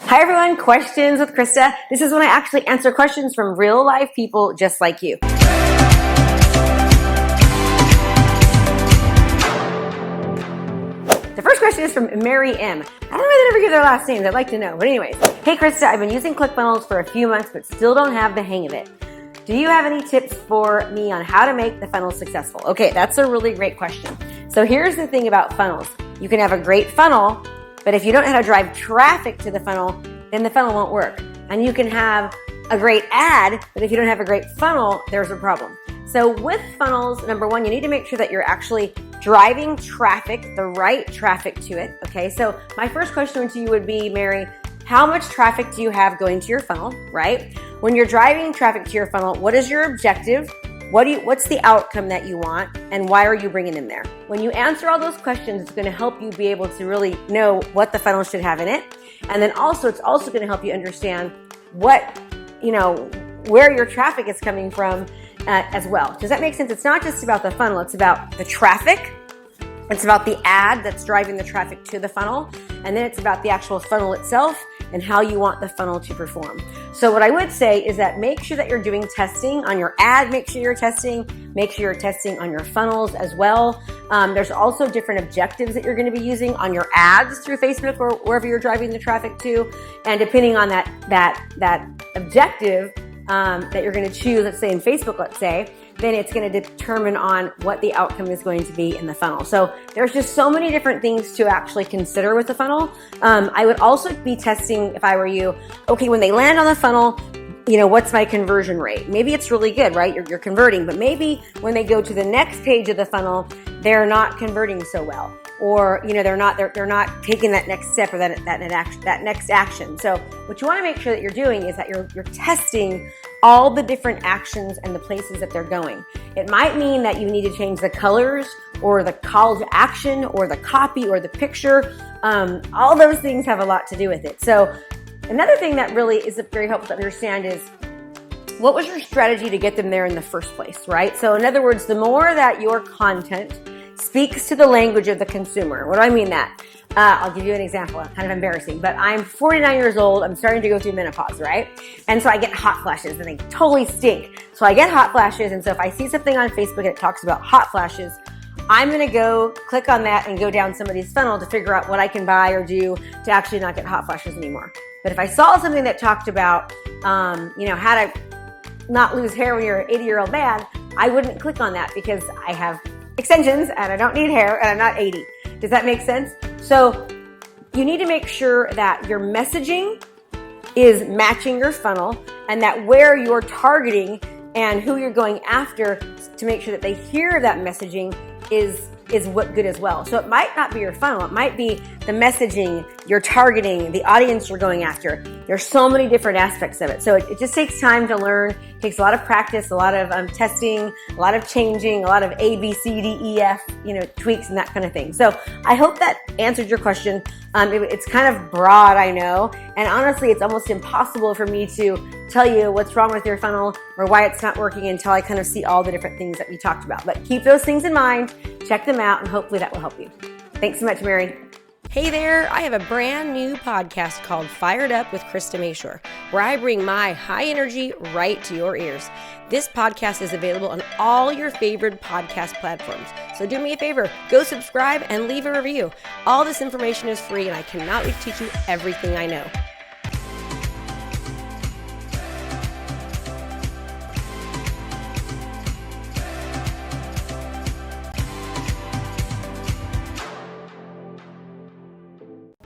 Hi everyone, Questions with Krista. This is when I actually answer questions from real life people just like you. The first question is from Mary M. I don't know why they never give their last names. I'd like to know. But anyways, hey Krista, I've been using ClickFunnels for a few months but still don't have the hang of it. Do you have any tips for me on how to make the funnel successful? Okay, that's a really great question. So here's the thing about funnels. You can have a great funnel, but if you don't know how to drive traffic to the funnel, then the funnel won't work. And you can have a great ad, but if you don't have a great funnel, there's a problem. So with funnels, number one, you need to make sure that you're actually driving traffic, the right traffic to it. Okay, so my first question to you would be, Mary, how much traffic do you have going to your funnel, right? When you're driving traffic to your funnel, what is your objective? What's the outcome that you want, and why are you bringing them there? When you answer all those questions, it's going to help you be able to really know what the funnel should have in it. And then also, it's also going to help you understand where your traffic is coming from as well. Does that make sense? It's not just about the funnel. It's about the traffic. It's about the ad that's driving the traffic to the funnel. And then it's about the actual funnel itself and how you want the funnel to perform. So what I would say is that make sure that you're doing testing on your ad. Make sure you're testing on your funnels as well. There's also different objectives that you're going to be using on your ads through Facebook or wherever you're driving the traffic to. And depending on that objective that you're going to choose, let's say in Facebook, then it's going to determine on what the outcome is going to be in the funnel. So there's just so many different things to actually consider with the funnel. I would also be testing, if I were you, okay, when they land on the funnel, what's my conversion rate? Maybe it's really good, right? You're converting, but maybe when they go to the next page of the funnel, they're not converting so well, or they're not taking that next step or that next action. So what you want to make sure that you're doing is that you're testing all the different actions and the places that they're going. It might mean that you need to change the colors or the call to action or the copy or the picture. All those things have a lot to do with it. So another thing that really is very helpful to understand is, what was your strategy to get them there in the first place, right? So in other words, the more that your content speaks to the language of the consumer. What do I mean that? I'll give you an example. Kind of embarrassing, but I'm 49 years old. I'm starting to go through menopause, right? And so I get hot flashes and they totally stink. So I get hot flashes. And so if I see something on Facebook that talks about hot flashes, I'm going to go click on that and go down somebody's funnel to figure out what I can buy or do to actually not get hot flashes anymore. But if I saw something that talked about, how to not lose hair when you're an 80-year-old man, I wouldn't click on that because I have extensions and I don't need hair and I'm not 80. Does that make sense? So you need to make sure that your messaging is matching your funnel and that where you're targeting and who you're going after to make sure that they hear that messaging is what good as well. So it might not be your funnel. It might be the messaging, you're targeting, the audience you're going after. There's so many different aspects of it. So it just takes time to learn. It takes a lot of practice, a lot of testing, a lot of changing, a lot of A, B, C, D, E, F, tweaks and that kind of thing. So I hope that answered your question. It's kind of broad, I know. And honestly, it's almost impossible for me to tell you what's wrong with your funnel or why it's not working until I kind of see all the different things that we talked about. But keep those things in mind, check them out, and hopefully that will help you. Thanks so much, Mary. Hey there, I have a brand new podcast called Fired Up with Krista Mashore, where I bring my high energy right to your ears. This podcast is available on all your favorite podcast platforms. So do me a favor, go subscribe and leave a review. All this information is free and I cannot wait to teach you everything I know.